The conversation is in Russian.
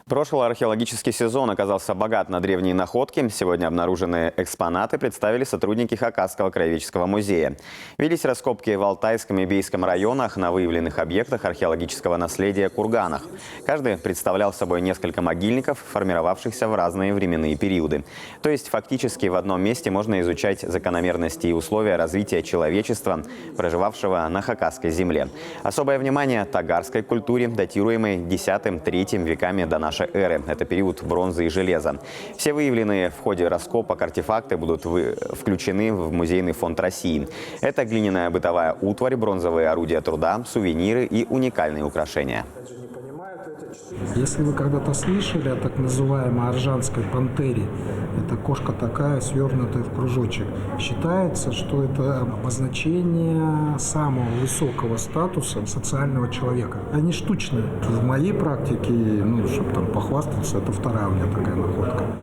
Прошлый археологический сезон оказался богат на древние находки. Сегодня обнаруженные экспонаты представили сотрудники Хакасского краеведческого музея. Велись раскопки в Алтайском и Бийском районах на выявленных объектах археологического наследия курганах. Каждый представлял собой несколько могильников, формировавшихся в разные временные периоды. То есть фактически в одном месте можно изучать закономерности и условия развития человечества, проживавшего на Хакасской земле. Особое внимание тагарской культуре, датируемой X-III веками до нашей эры. Это период бронзы и железа. Все выявленные в ходе раскопок артефакты будут включены в музейный фонд России. Это глиняная бытовая утварь, бронзовые орудия труда, сувениры и уникальные украшения. Если вы когда-то слышали о так называемой аржанской пантере, это кошка такая, свернутая в кружочек. Считается, что это обозначение самого высокого статуса социального человека. Они штучные. В моей практике, чтобы там похвастаться, это вторая у меня такая находка.